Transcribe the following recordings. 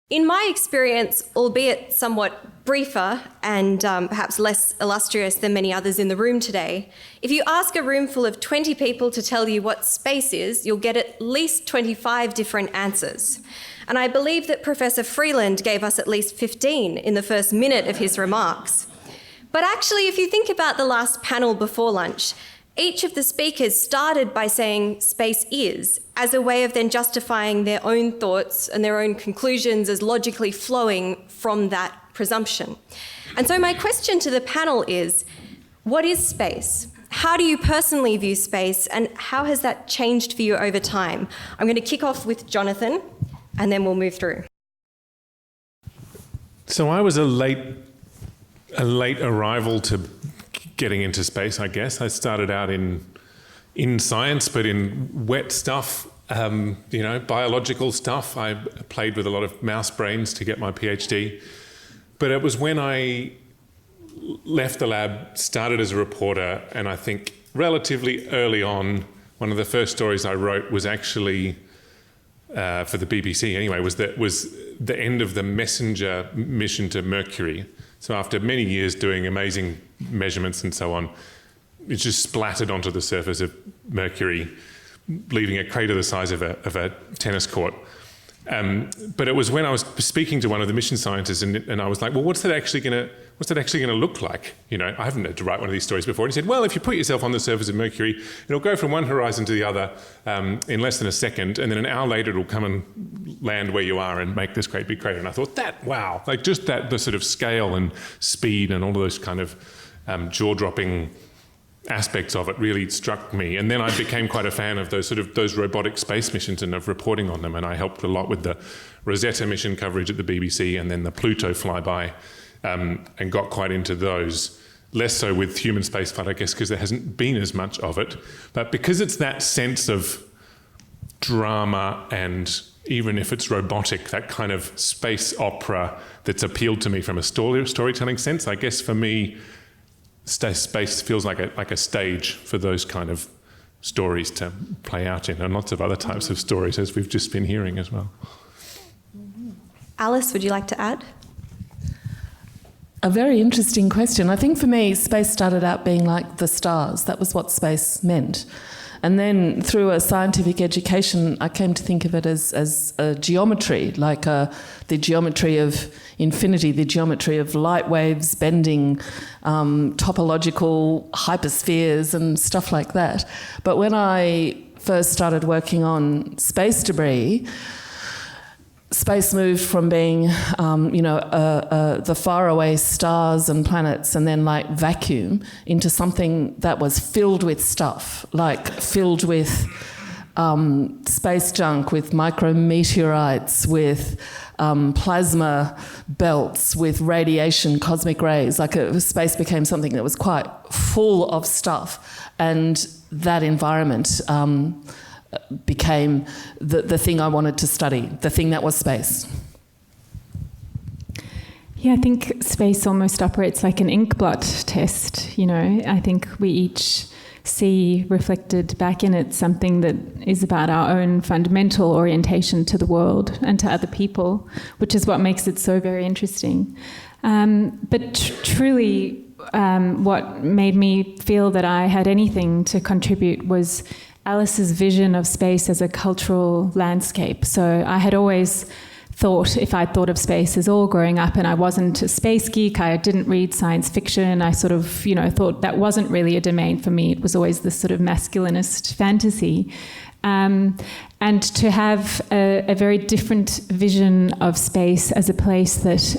In my experience, albeit somewhat briefer and perhaps less illustrious than many others in the room today, if you ask a room full of 20 people to tell you what space is, you'll get at least 25 different answers. And I believe that Professor Freeland gave us at least 15 in the first minute of his remarks. But actually, if you think about the last panel before lunch, each of the speakers started by saying space is, as a way of then justifying their own thoughts and their own conclusions as logically flowing from that presumption. And so my question to the panel is, what is space? How do you personally view space, and how has that changed for you over time? I'm going to kick off with Jonathan, and then we'll move through. So I was a late arrival to getting into space, I guess. I started out in science, but in wet stuff, biological stuff. I played with a lot of mouse brains to get my PhD. But it was when I left the lab, started as a reporter, and I think relatively early on, one of the first stories I wrote was actually for the BBC anyway, was the end of the Messenger mission to Mercury. So after many years doing amazing measurements and so on, it just splattered onto the surface of Mercury, leaving a crater the size of a tennis court. But it was when I was speaking to one of the mission scientists, and I was like, well, what's that actually going to look like? I haven't had to write one of these stories before. And he said, well, if you put yourself on the surface of Mercury, it'll go from one horizon to the other in less than a second, and then an hour later it'll come and land where you are and make this great big crater. And I thought, wow, like just the sort of scale and speed and all of those kind of jaw-dropping aspects of it really struck me. And then I became quite a fan of those robotic space missions and of reporting on them. And I helped a lot with the Rosetta mission coverage at the BBC and then the Pluto flyby, and got quite into those. Less so with human spaceflight, I guess, because there hasn't been as much of it. But because it's that sense of drama, and even if it's robotic, that kind of space opera that's appealed to me from a storytelling sense, I guess for me, space feels like a stage for those kind of stories to play out in, and lots of other types of stories, as we've just been hearing as well. Alice, would you like to add? A very interesting question. I think for me, space started out being like the stars. That was what space meant. And then through a scientific education, I came to think of it as a geometry, like the geometry of infinity, the geometry of light waves bending, topological hyperspheres and stuff like that. But when I first started working on space debris, space moved from being, the faraway stars and planets and then like vacuum into something that was filled with stuff, like filled with space junk, with micrometeorites, with plasma belts, with radiation, cosmic rays. Space became something that was quite full of stuff, and that environment became the thing I wanted to study, the thing that was space. Yeah, I think space almost operates like an inkblot test, I think we each see reflected back in it something that is about our own fundamental orientation to the world and to other people, which is what makes it so very interesting. But truly, what made me feel that I had anything to contribute was Alice's vision of space as a cultural landscape. So I had always thought, if I thought of space as all growing up, and I wasn't a space geek, I didn't read science fiction, I sort of, thought that wasn't really a domain for me. It was always this sort of masculinist fantasy. And to have a very different vision of space as a place that,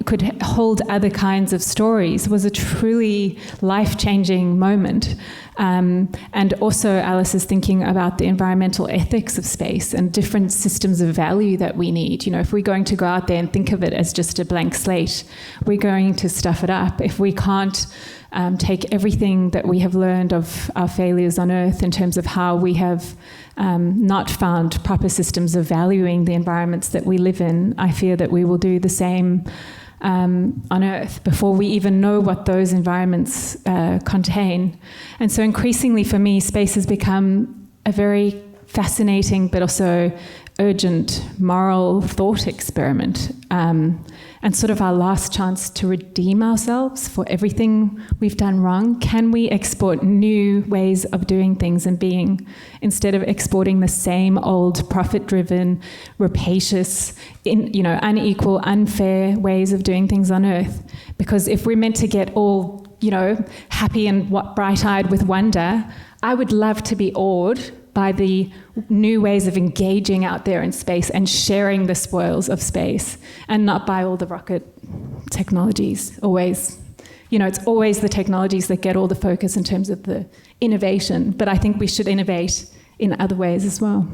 could hold other kinds of stories was a truly life-changing moment. And also Alice is thinking about the environmental ethics of space and different systems of value that we need. If we're going to go out there and think of it as just a blank slate, we're going to stuff it up. If we can't take everything that we have learned of our failures on Earth in terms of how we have not found proper systems of valuing the environments that we live in, I fear that we will do the same on Earth before we even know what those environments contain. And so increasingly for me, space has become a very fascinating but also urgent moral thought experiment, and sort of our last chance to redeem ourselves for everything we've done wrong. Can we export new ways of doing things and being, instead of exporting the same old profit-driven, rapacious, unequal, unfair ways of doing things on Earth? Because if we're meant to get all, happy and bright-eyed with wonder, I would love to be awed by the new ways of engaging out there in space and sharing the spoils of space, and not by all the rocket technologies. Always, it's always the technologies that get all the focus in terms of the innovation, but I think we should innovate in other ways as well.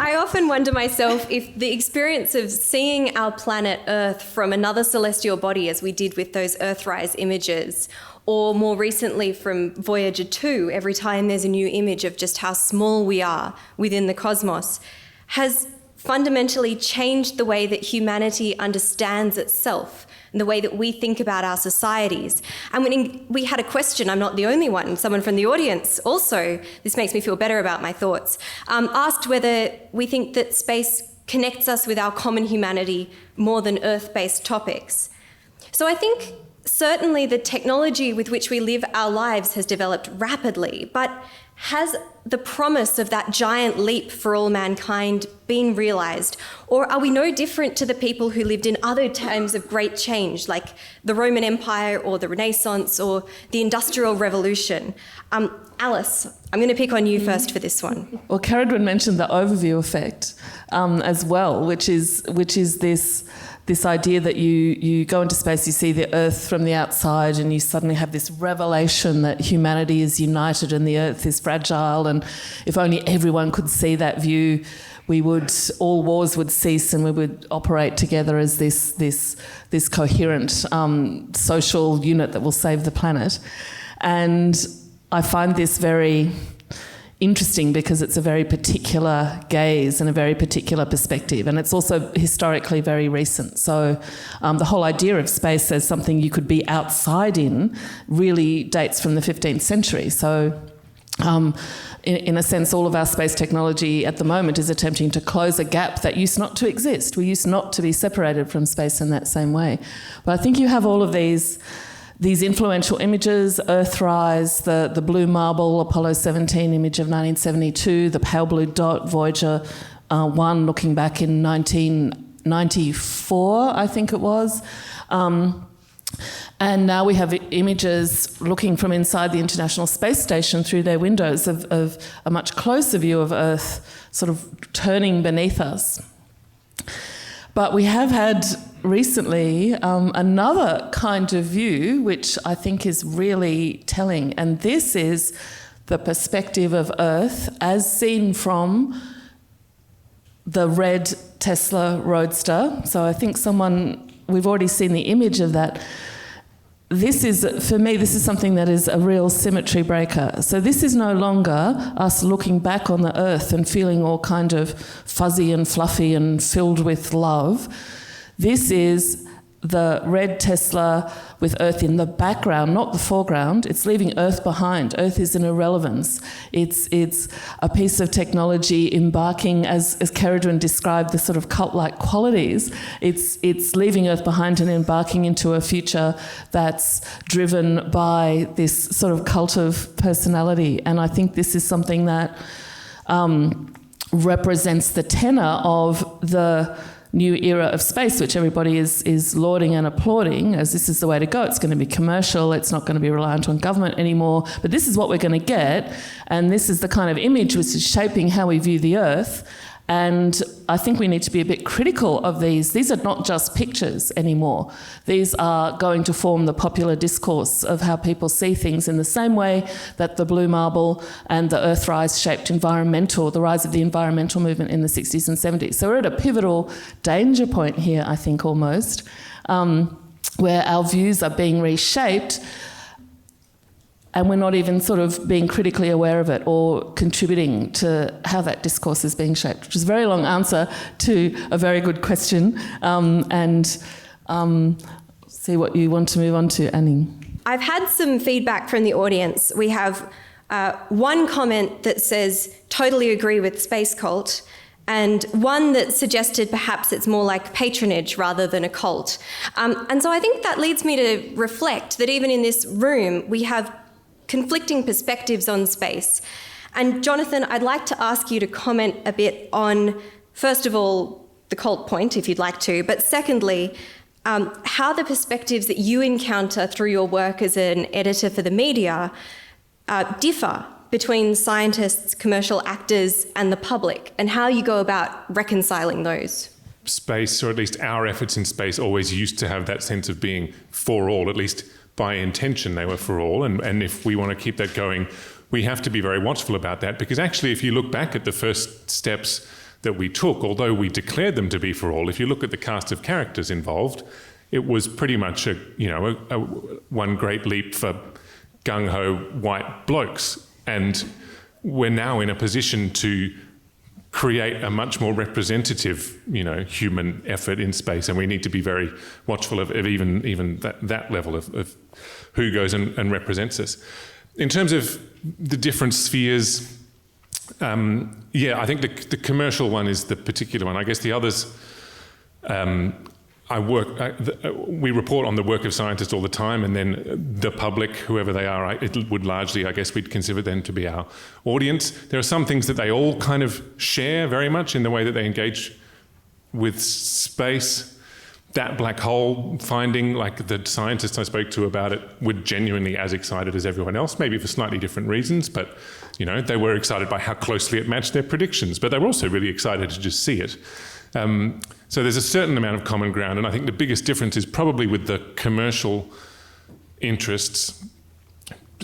I often wonder myself if the experience of seeing our planet Earth from another celestial body, as we did with those Earthrise images, or more recently from Voyager 2, every time there's a new image of just how small we are within the cosmos, has fundamentally changed the way that humanity understands itself and the way that we think about our societies. And when we had a question, I'm not the only one, someone from the audience also, this makes me feel better about my thoughts, asked whether we think that space connects us with our common humanity more than Earth-based topics. So I think certainly the technology with which we live our lives has developed rapidly, but has the promise of that giant leap for all mankind been realised? Or are we no different to the people who lived in other times of great change, like the Roman Empire or the Renaissance or the Industrial Revolution? Alice, I'm going to pick on you first for this one. Well, Caradwin mentioned the overview effect as well, which is this idea that you go into space, you see the Earth from the outside, and you suddenly have this revelation that humanity is united and the Earth is fragile, and if only everyone could see that view, all wars would cease and we would operate together as this coherent social unit that will save the planet. And I find this very interesting because it's a very particular gaze and a very particular perspective, and it's also historically very recent. So the whole idea of space as something you could be outside in really dates from the 15th century. So in a sense, all of our space technology at the moment is attempting to close a gap that used not to exist. We used not to be separated from space in that same way. But I think you have all of these influential images: Earthrise, the blue marble Apollo 17 image of 1972, the pale blue dot Voyager 1 looking back in 1994, I think it was. And now we have images looking from inside the International Space Station through their windows of a much closer view of Earth sort of turning beneath us. But we have had recently another kind of view, which I think is really telling, and this is the perspective of Earth as seen from the red Tesla Roadster. So I think we've already seen the image of that. For me, this is something that is a real symmetry breaker. So this is no longer us looking back on the Earth and feeling all kind of fuzzy and fluffy and filled with love. This is the red Tesla with Earth in the background, not the foreground. It's leaving Earth behind. Earth is an irrelevance. It's a piece of technology embarking, as Caradwin described, the sort of cult-like qualities. It's leaving Earth behind and embarking into a future that's driven by this sort of cult of personality. And I think this is something that represents the tenor of the new era of space, which everybody is lauding and applauding, as this is the way to go. It's going to be commercial, it's not going to be reliant on government anymore, but this is what we're going to get, and this is the kind of image which is shaping how we view the Earth. And I think we need to be a bit critical of these. These are not just pictures anymore. These are going to form the popular discourse of how people see things, in the same way that the blue marble and the Earthrise shaped the rise of the environmental movement in the 60s and 70s. So we're at a pivotal danger point here, I think, almost, where our views are being reshaped and we're not even sort of being critically aware of it or contributing to how that discourse is being shaped, which is a very long answer to a very good question. See what you want to move on to, Annie. I've had some feedback from the audience. We have one comment that says, totally agree with space cult, and one that suggested perhaps it's more like patronage rather than a cult. And so I think that leads me to reflect that even in this room, we have conflicting perspectives on space. And Jonathan, I'd like to ask you to comment a bit on, first of all, the cult point, if you'd like to, but secondly, how the perspectives that you encounter through your work as an editor for the media differ between scientists, commercial actors, and the public, and how you go about reconciling those. Space, or at least our efforts in space, always used to have that sense of being for all, at least by intention they were for all. And if we want to keep that going, we have to be very watchful about that, because actually if you look back at the first steps that we took, although we declared them to be for all, if you look at the cast of characters involved, it was pretty much a one great leap for gung-ho white blokes. And we're now in a position to create a much more representative, human effort in space, and we need to be very watchful of even that level of who goes and represents us. In terms of the different spheres, I think the commercial one is the particular one. I guess the others, we report on the work of scientists all the time, and then the public, whoever they are, it would largely, I guess we'd consider them to be our audience. There are some things that they all kind of share very much in the way that they engage with space. That black hole finding, like the scientists I spoke to about it, were genuinely as excited as everyone else, maybe for slightly different reasons, but they were excited by how closely it matched their predictions, but they were also really excited to just see it. So there's a certain amount of common ground, and I think the biggest difference is probably with the commercial interests.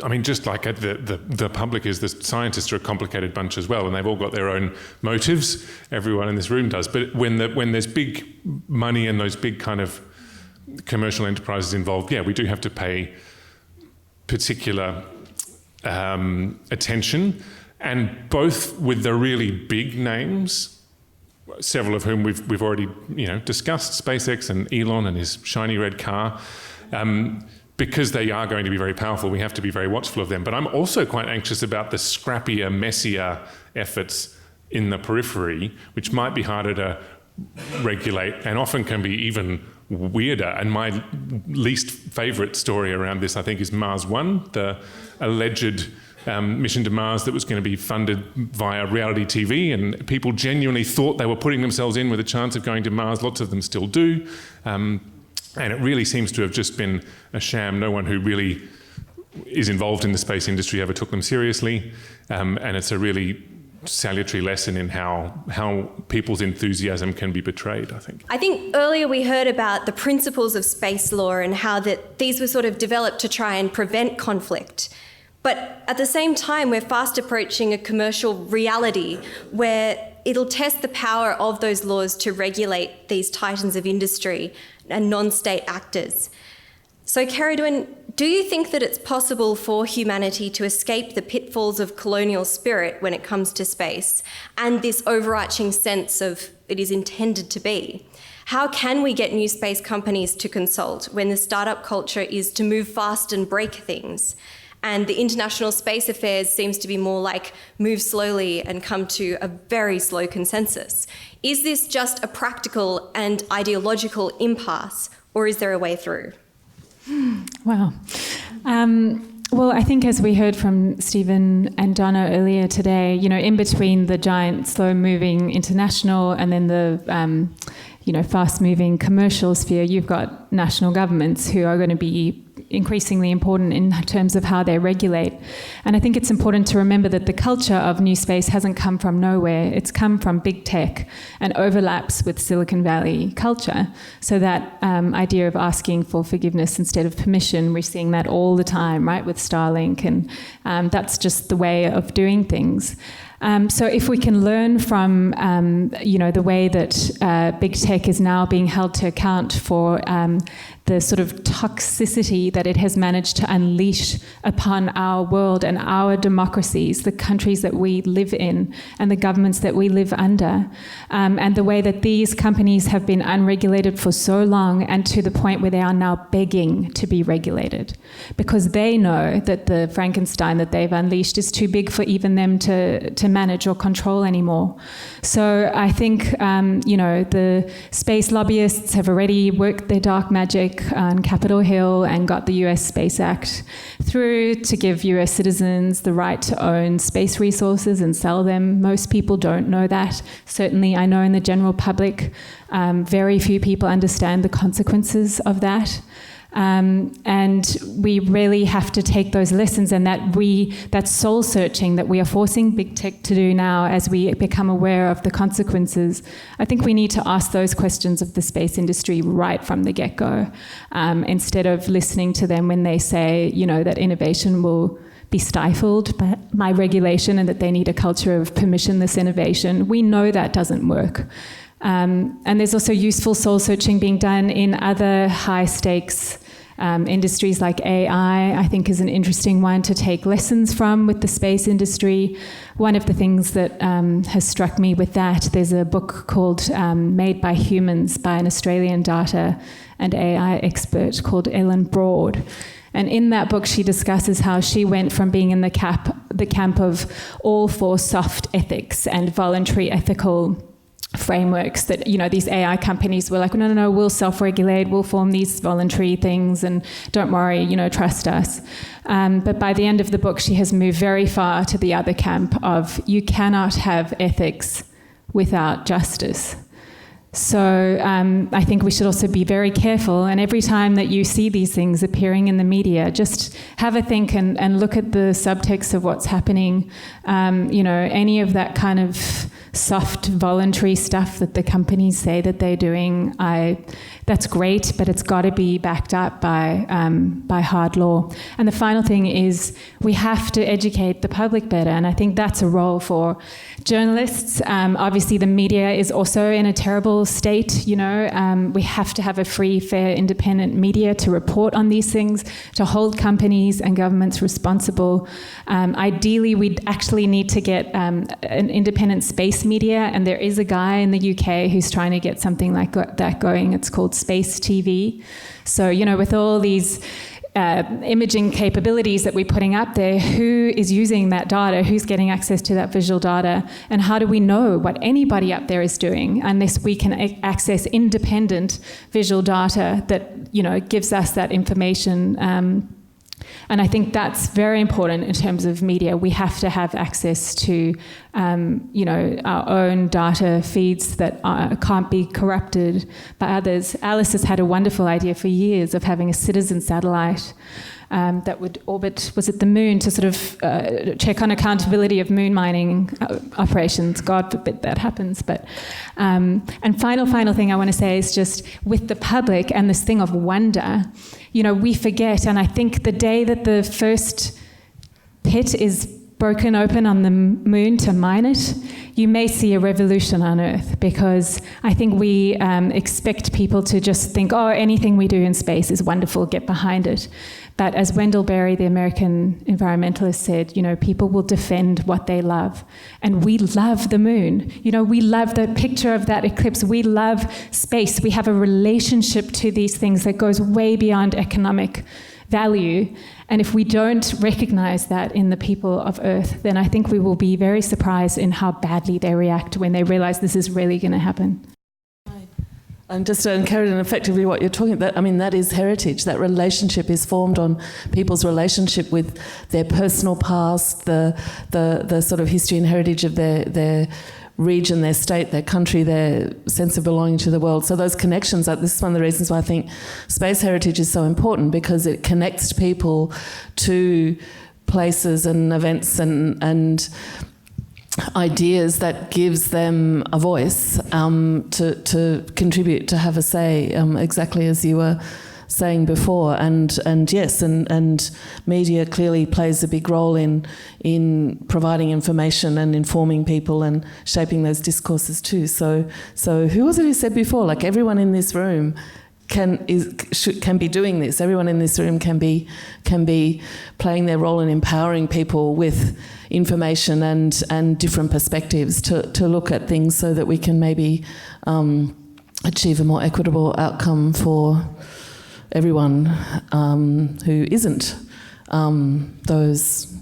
I mean, just like the public is, the scientists are a complicated bunch as well, and they've all got their own motives. Everyone in this room does. But when there's big money and those big kind of commercial enterprises involved, we do have to pay particular attention. And both with the really big names, several of whom we've already discussed, SpaceX and Elon and his shiny red car. Because they are going to be very powerful, we have to be very watchful of them. But I'm also quite anxious about the scrappier, messier efforts in the periphery, which might be harder to regulate and often can be even weirder. And my least favourite story around this, I think, is Mars One, the alleged mission to Mars that was going to be funded via reality TV, and people genuinely thought they were putting themselves in with a chance of going to Mars. Lots of them still do. And it really seems to have just been a sham. No one who really is involved in the space industry ever took them seriously. And it's a really salutary lesson in how people's enthusiasm can be betrayed, I think. I think earlier we heard about the principles of space law and how that these were sort of developed to try and prevent conflict. But at the same time, we're fast approaching a commercial reality where it'll test the power of those laws to regulate these titans of industry and non-state actors. So, Ceridwen, do you think that it's possible for humanity to escape the pitfalls of colonial spirit when it comes to space and this overarching sense of it is intended to be? How can we get new space companies to consult when the startup culture is to move fast and break things? And the international space affairs seems to be more like move slowly and come to a very slow consensus. Is this just a practical and ideological impasse, or is there a way through? Wow. Well, I think as we heard from Stephen and Donna earlier today, in between the giant, slow-moving international and then the, fast-moving commercial sphere, you've got national governments who are going to be increasingly important in terms of how they regulate. And I think it's important to remember that the culture of new space hasn't come from nowhere. It's come from big tech and overlaps with Silicon Valley culture. So that idea of asking for forgiveness instead of permission, we're seeing that all the time, right, with Starlink. And that's just the way of doing things. So if we can learn from, the way that big tech is now being held to account for the sort of toxicity that it has managed to unleash upon our world and our democracies, the countries that we live in and the governments that we live under, and the way that these companies have been unregulated for so long, and to the point where they are now begging to be regulated because they know that the Frankenstein that they've unleashed is too big for even them to manage or control anymore. So I think, the space lobbyists have already worked their dark magic on Capitol Hill and got the US Space Act through to give US citizens the right to own space resources and sell them. Most people don't know that. Certainly, I know in the general public, very few people understand the consequences of that. And we really have to take those lessons, and that soul searching that we are forcing big tech to do now as we become aware of the consequences. I think we need to ask those questions of the space industry right from the get-go, instead of listening to them when they say, that innovation will be stifled by regulation and that they need a culture of permissionless innovation. We know that doesn't work. And there's also useful soul searching being done in other high stakes industries like AI, I think is an interesting one to take lessons from with the space industry. One of the things that has struck me with that, there's a book called Made by Humans by an Australian data and AI expert called Ellen Broad. And in that book, she discusses how she went from being in the camp of all for soft ethics and voluntary ethical frameworks that, these AI companies were like, no, we'll self-regulate, we'll form these voluntary things and don't worry, trust us. But by the end of the book, she has moved very far to the other camp of you cannot have ethics without justice. So I think we should also be very careful, and every time that you see these things appearing in the media, just have a think and look at the subtext of what's happening. Any of that kind of soft voluntary stuff that the companies say that they're doing, that's great, but it's got to be backed up by hard law. And the final thing is we have to educate the public better, and I think that's a role for journalists. Obviously, the media is also in a terrible state. We have to have a free, fair, independent media to report on these things, to hold companies and governments responsible. Ideally, we'd actually need to get an independent space media, and there is a guy in the UK who's trying to get something like that going. It's called Space TV. So, with all these imaging capabilities that we're putting up there, who is using that data, who's getting access to that visual data, and how do we know what anybody up there is doing unless we can access independent visual data that, gives us that information. And I think that's very important in terms of media. We have to have access to, our own data feeds that can't be corrupted by others. Alice has had a wonderful idea for years of having a citizen satellite that would orbit, was it the moon, to sort of check on accountability of moon mining operations. God forbid that happens. But and final thing I want to say is just with the public and this thing of wonder, we forget, and I think the day that the first pit is broken open on the moon to mine it, you may see a revolution on Earth, because I think we expect people to just think, anything we do in space is wonderful, get behind it. But as Wendell Berry, the American environmentalist, said, people will defend what they love. And we love the moon. We love the picture of that eclipse. We love space. We have a relationship to these things that goes way beyond economic value. And if we don't recognize that in the people of Earth, then I think we will be very surprised in how badly they react when they realize this is really going to happen. And just to encourage, and effectively what you're talking about, that is heritage. That relationship is formed on people's relationship with their personal past, the sort of history and heritage of their region, their state, their country, their sense of belonging to the world. So those connections, this is one of the reasons why I think space heritage is so important, because it connects people to places and events and ideas that gives them a voice to contribute, to have a say, exactly as you were saying before. And yes, and media clearly plays a big role in providing information and informing people and shaping those discourses too. So who was it who said before, like everyone in this room can be doing this. Everyone in this room can be playing their role in empowering people with information and different perspectives to look at things so that we can maybe achieve a more equitable outcome for everyone who isn't those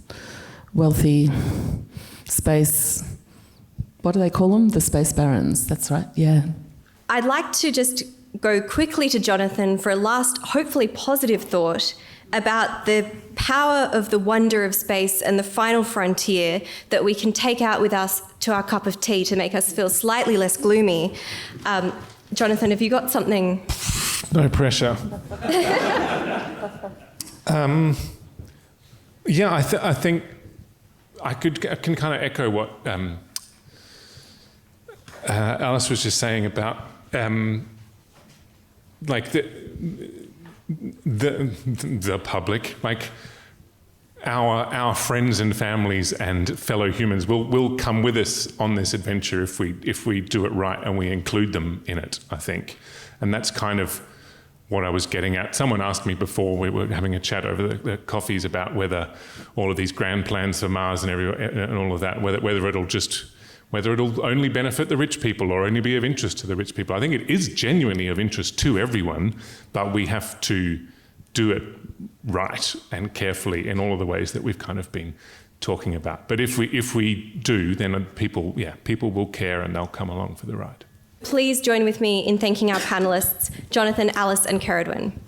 wealthy space, what do they call them? The space barons, that's right, yeah. I'd like to just go quickly to Jonathan for a last, hopefully positive thought about the power of the wonder of space and the final frontier that we can take out with us to our cup of tea to make us feel slightly less gloomy. Jonathan, have you got something? No pressure. Yeah, I think I can kind of echo what Alice was just saying about like the public, like our friends and families and fellow humans will come with us on this adventure if we do it right and we include them in it, I think. And that's kind of what I was getting at. Someone asked me before, we were having a chat over the coffees about whether all of these grand plans for Mars and all of that, whether it'll only benefit the rich people or only be of interest to the rich people. I think it is genuinely of interest to everyone, but we have to do it right and carefully in all of the ways that we've kind of been talking about. But if we do, then people will care and they'll come along for the ride. Please join with me in thanking our panellists, Jonathan, Alice and Ceridwen.